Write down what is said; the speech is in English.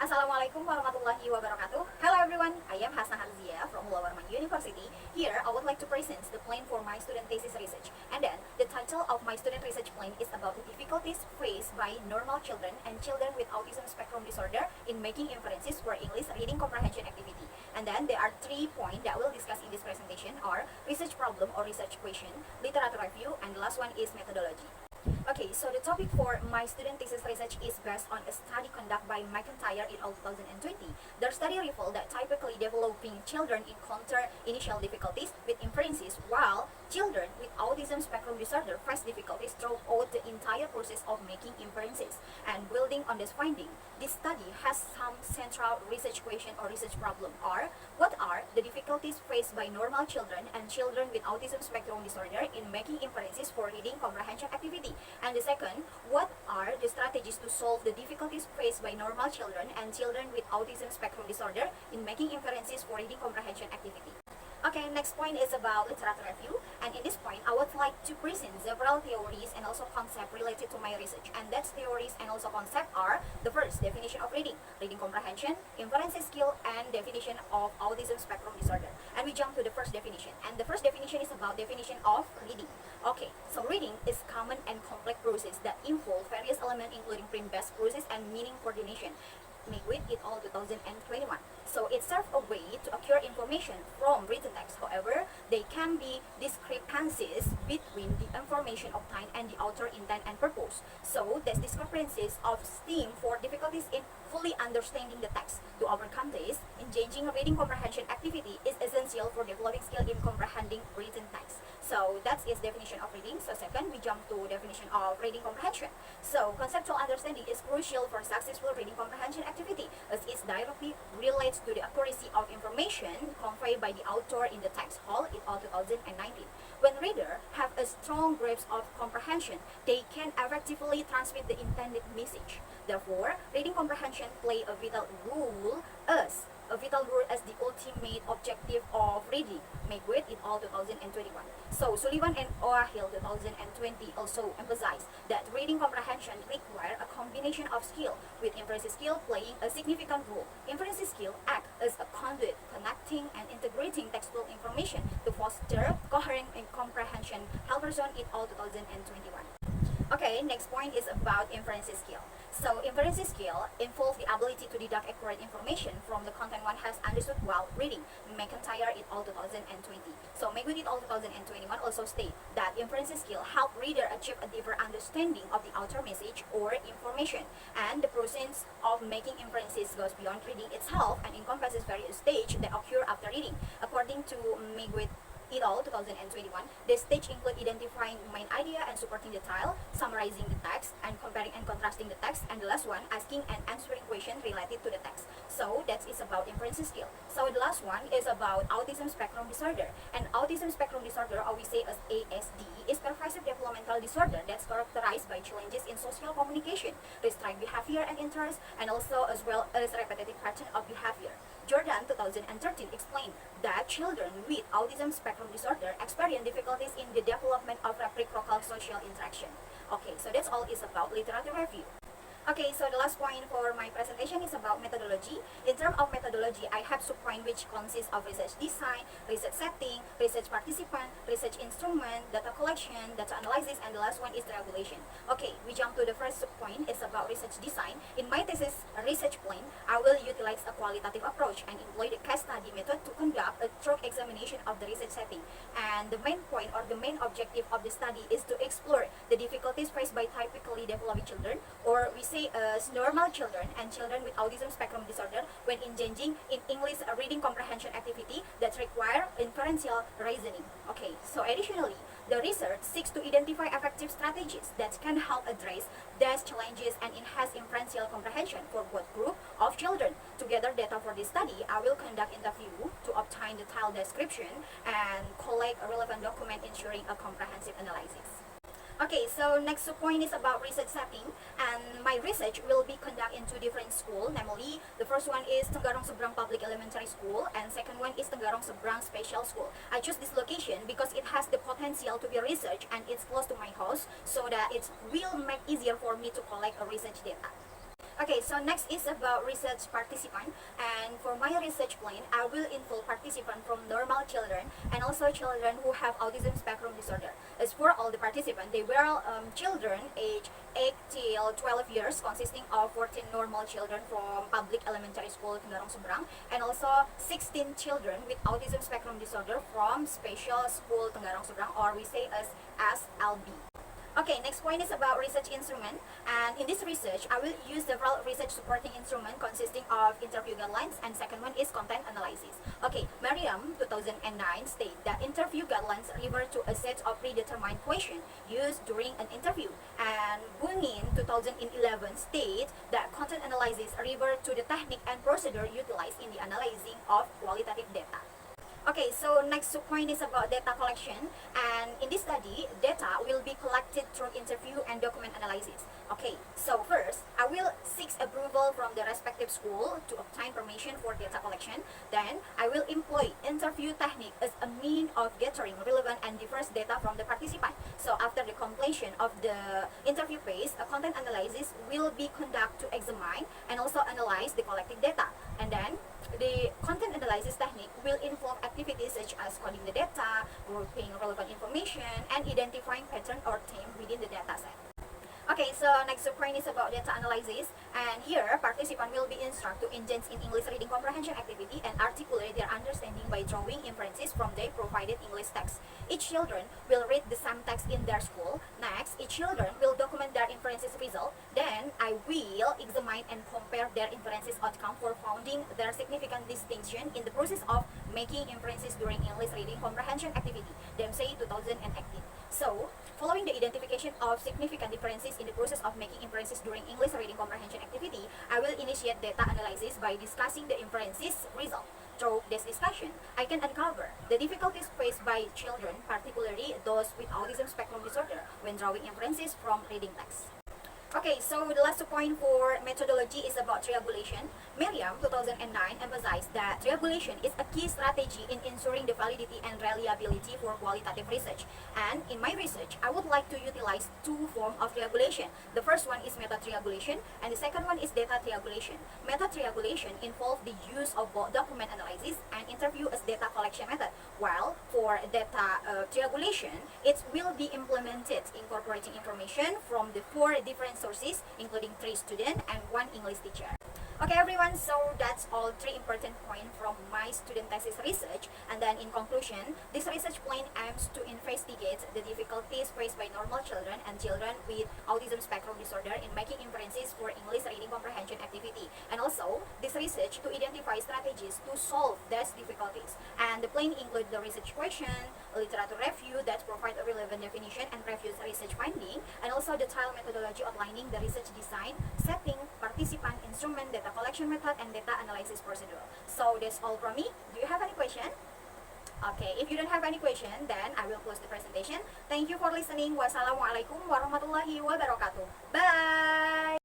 Assalamualaikum warahmatullahi wabarakatuh. Hello everyone, I am Hasna Harzia from Ulawarman University. Here, I would like to present the plan for my student thesis research. And then, the title of my student research plan is about the difficulties faced by normal children and children with autism spectrum disorder in making inferences for English reading comprehension activity. And then, there are 3 points that we'll discuss in this presentation are research problem or research question, literature review, and the last one is methodology. Okay, so the topic for my student thesis research is based on a study conducted by McIntyre et al. 2020. Their study revealed that typically developing children encounter initial difficulties with inferences, while children with autism spectrum disorder face difficulties throughout the entire process of making inferences. And building on this finding, this study has some central research question or research problem are, what are the difficulties faced by normal children and children with autism spectrum disorder in making inferences for reading comprehension activity? And the second, what are the strategies to solve the difficulties faced by normal children and children with autism spectrum disorder in making inferences for reading comprehension activity? Okay, next point is about literature review, and in this point, I would like to present several theories and also concepts related to my research. And that theories and also concepts are the first, definition of reading, reading comprehension, inference skill, and definition of autism spectrum disorder. And we jump to the first definition, and the first definition is about definition of reading. Okay, so reading is common and complex process that involve various elements including print-based process and meaning coordination. Miguel et al. 2021. So it serves a way to acquire information from written text. However, they can be discrepancies between the information obtained and the author intent and purpose. So these discrepancies of stem for difficulties in fully understanding the text. To overcome this, engaging reading comprehension activity is essential for developing skill in comprehending written text. So that is definition of reading. So second, we jump to definition of reading comprehension. So conceptual understanding is crucial for successful reading comprehension activity as it directly relates to the accuracy of information conveyed by the author in the text. Hall et al. 2019. When readers have a strong grasp of comprehension, they can effectively transmit the intended message. Therefore, reading comprehension play a vital role as the ultimate objective of reading. Miguel et al. 2021. So Sullivan and Oahill 2020 also emphasize that reading comprehension require a combination of skill, with inference skill playing a significant role. Inference skill act as a conduit connecting and integrating textual information to foster coherent and comprehension. Halverson et al. 2021. Okay, next point is about inference skill. So inference skill involves the ability to deduct accurate information from the content one has understood while reading. McIntyre et al. 2020. So Miguel et al. 2021 also state that inference skill help reader achieve a deeper understanding of the author message or information. And the process of making inferences goes beyond reading itself and encompasses various stages that occur after reading. According to Miguel et al. 2021, the stage include identifying main idea and supporting detail, summarizing the text, and comparing and contrasting the text, and the last one, asking and answering questions related to the text. So that is about inference skill. So the last one is about autism spectrum disorder. And autism spectrum disorder, or we say as ASD, is pervasive developmental disorder that's characterized by challenges in social communication, restrained behavior and interest, and also as well as repetitive pattern of behavior. Jordan 2013 explained that children with autism spectrum disorder experience difficulties in the development of reciprocal social interaction. Okay, so that's all is about literature review. Okay, so the last point for my presentation is about methodology. In terms of methodology, I have subpoint which consists of research design, research setting, research participant, research instrument, data collection, data analysis, and the last one is the regulation. Okay, we jump to the first subpoint. It's about research design. In my thesis research plan, I will utilize a qualitative approach and employ the case study method to conduct a thorough examination of the research setting. And the main point or the main objective of the study is to explore the difficulties faced by typically developing children, or we say as normal children and children with autism spectrum disorder when engaging in English reading comprehension activity that require inferential reasoning. Okay, so additionally, the research seeks to identify effective strategies that can help address these challenges and enhance inferential comprehension for both group of children. To gather data for this study, I will conduct interview to obtain detailed description and collect a relevant document ensuring a comprehensive analysis. Okay, so next point is about research setting, and my research will be conducted in 2 different schools. Namely, the first one is Tenggarong Seberang Public Elementary School, and second one is Tenggarong Seberang Special School. I choose this location because it has the potential to be research and it's close to my house, so that it will make easier for me to collect a research data. Okay, so next is about research participant, and for my research plan, I will involve participants from normal children and also children who have autism spectrum disorder. As for all the participants, they were children aged 8 till 12 years, consisting of 14 normal children from public elementary school Tenggarong Seberang, and also 16 children with autism spectrum disorder from special school Tenggarong Seberang, or we say as SLB. Okay, next point is about research instrument, and in this research, I will use several research supporting instrument consisting of interview guidelines, and second one is content analysis. Okay, Merriam 2009 state that interview guidelines refer to a set of predetermined questions used during an interview, and Bunin 2011 state that content analysis refer to the technique and procedure utilized in the analyzing of qualitative data. Okay, so next point is about data collection, and in this study, data will be collected through interview and document analysis. Okay, so first, I will seek approval from the respective school to obtain permission for data collection. Then, I will employ interview technique as a mean of gathering relevant and diverse data from the participant. So after the completion of the interview phase, a content analysis will be conducted to examine and also analyze the collected data. And then, the content analysis technique will involve activities such as coding the data, grouping relevant information, and identifying pattern or theme within the data set. Okay, so next point is about data analysis, and here participant will be instructed to engage in English reading comprehension activity and articulate their understanding by drawing inferences from their provided English text. Each children will read the same text in their school. Next, each children will document their inferences result. Then I will examine and compare their inferences outcome for finding their significant distinction in the process of making inferences during English reading comprehension activity. DMC 2018. So, following the identification of significant differences in the process of making inferences during English reading comprehension activity, I will initiate data analysis by discussing the inferences result. Through this discussion, I can uncover the difficulties faced by children, particularly those with autism spectrum disorder, when drawing inferences from reading text. Okay, so the last point for methodology is about triangulation. Merriam 2009 emphasized that triangulation is a key strategy in ensuring the validity and reliability for qualitative research. And in my research, I would like to utilize two forms of triangulation. The first one is meta triangulation, and the second one is data triangulation. Meta triangulation involves the use of both document analysis and interview as data collection method, while for data triangulation, it will be implemented incorporating information from the four different sources, including 3 students and 1 English teacher. Okay everyone, so that's all 3 important points from my student thesis research. And then in conclusion, this research plan aims to investigate the difficulties faced by normal children and children with autism spectrum disorder in making inferences for English reading comprehension activity. And also, this research to identify strategies to solve these difficulties. And the plan includes the research question, literature review that provide a relevant definition and reviews research finding, and also detailed methodology outlining the research design, setting, participant, instrument, data collection method, and data analysis procedure. So that's all from me. Do you have any question? Okay, if you don't have any question, then I will close the presentation. Thank you for listening. Wassalamualaikum warahmatullahi wabarakatuh. Bye!